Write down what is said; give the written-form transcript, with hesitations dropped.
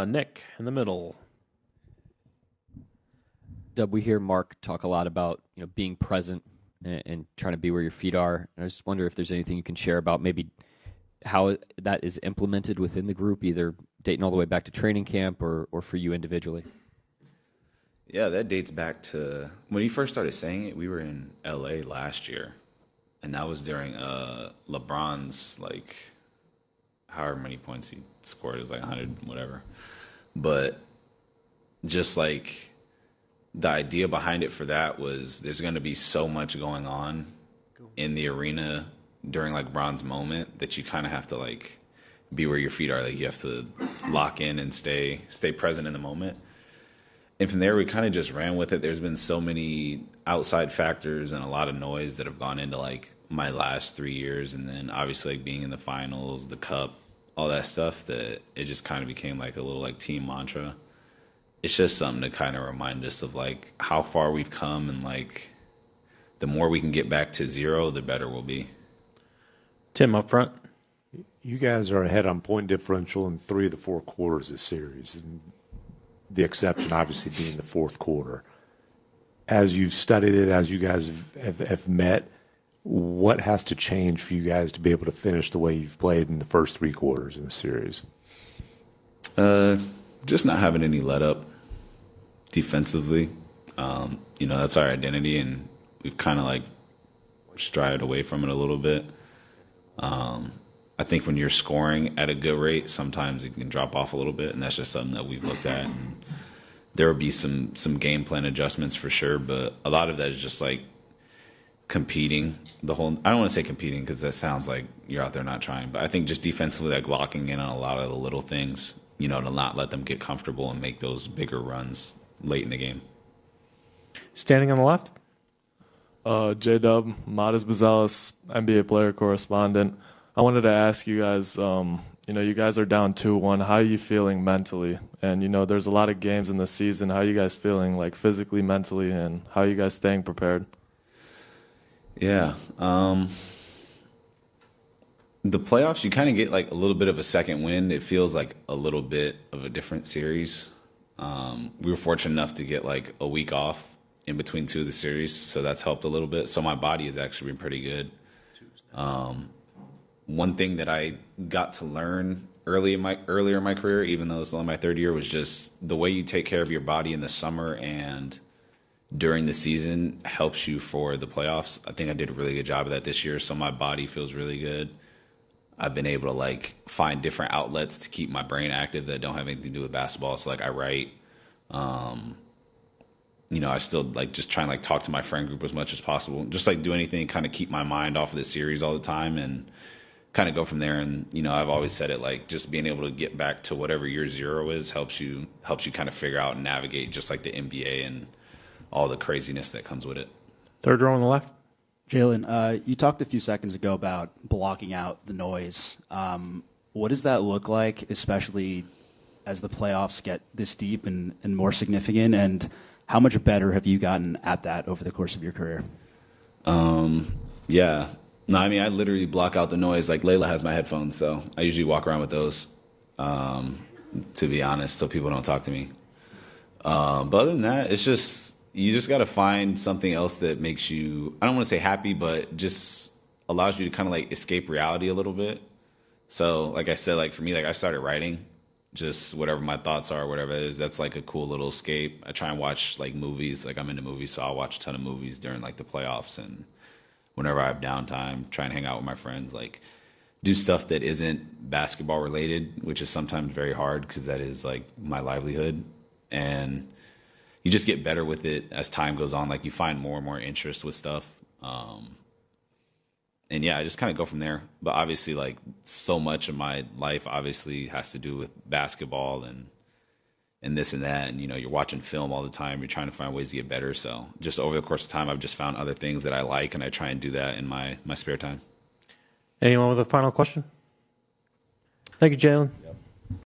Nick in the middle. Dub, we hear Mark talk a lot about being present and trying to be where your feet are. And I just wonder if there's anything you can share about maybe how that is implemented within the group, either dating all the way back to training camp or for you individually. Yeah, that dates back to when he first started saying it. We were in LA last year, and that was during LeBron's, like, however many points he scored, it was like 100, whatever. But just like the idea behind it for that was there's going to be so much going on in the arena during like Bron's moment that you kind of have to like be where your feet are. Like you have to lock in and stay present in the moment. And from there, we kind of just ran with it. There's been so many outside factors and a lot of noise that have gone into like my last 3 years. And then obviously like being in the finals, the cup, all that stuff, that it just kind of became like a little like team mantra. It's just something to kind of remind us of like how far we've come, and like the more we can get back to zero, the better we'll be. Tim up front. You guys are ahead on point differential in 3 of the 4 quarters of the series. And the exception obviously being the fourth quarter. As you've studied it, as you guys have met, what has to change for you guys to be able to finish the way you've played in the first 3 quarters in the series? Just not having any let up defensively. That's our identity, and we've kind of like strayed away from it a little bit. I think when you're scoring at a good rate, sometimes it can drop off a little bit, and that's just something that we've looked at. And there will be some game plan adjustments for sure, but a lot of that is just like competing. I don't want to say competing because that sounds like you're out there not trying, but I think just defensively, like locking in on a lot of the little things, to not let them get comfortable and make those bigger runs late in the game. Standing on the left. J-Dub, Modest Bazelis, NBA player correspondent. I wanted to ask you guys, you guys are down 2-1. How are you feeling mentally? And, there's a lot of games in the season. How are you guys feeling, like physically, mentally, and how are you guys staying prepared? Yeah. The playoffs, you kind of get like a little bit of a second wind. It feels like a little bit of a different series. We were fortunate enough to get like a week off in between 2 of the series, so that's helped a little bit. So my body has actually been pretty good. One thing that I got to learn earlier in my career, even though it's only my 3rd year, was just the way you take care of your body in the summer and during the season helps you for the playoffs. I think I did a really good job of that this year, so my body feels really good. I've been able to like find different outlets to keep my brain active that don't have anything to do with basketball. So like I write, I still like just try and like talk to my friend group as much as possible. Just like do anything, kind of keep my mind off of the series all the time and kind of go from there. And, I've always said it, like just being able to get back to whatever your zero is helps you kind of figure out and navigate just like the NBA and all the craziness that comes with it. 3rd row on the left. Jalen, you talked a few seconds ago about blocking out the noise. What does that look like, especially as the playoffs get this deep and more significant? And how much better have you gotten at that over the course of your career? Yeah. No, I mean, I literally block out the noise. Like Layla has my headphones, so I usually walk around with those, to be honest, so people don't talk to me. But other than that, it's just, you just got to find something else that makes you, I don't want to say happy, but just allows you to kind of like escape reality a little bit. So like I said, like for me, like I started writing, just whatever my thoughts are, whatever it is, that's like a cool little escape. I try and watch like movies, like I'm into movies, so I'll watch a ton of movies during like the playoffs, and whenever I have downtime, try and hang out with my friends, like do stuff that isn't basketball related, which is sometimes very hard because that is like my livelihood. And you just get better with it as time goes on. Like you find more and more interest with stuff. And yeah, I just kind of go from there. But obviously, like so much of my life obviously has to do with basketball and this and that. And, you're watching film all the time. You're trying to find ways to get better. So just over the course of time, I've just found other things that I like, and I try and do that in my spare time. Anyone with a final question? Thank you, Jalen. Yep.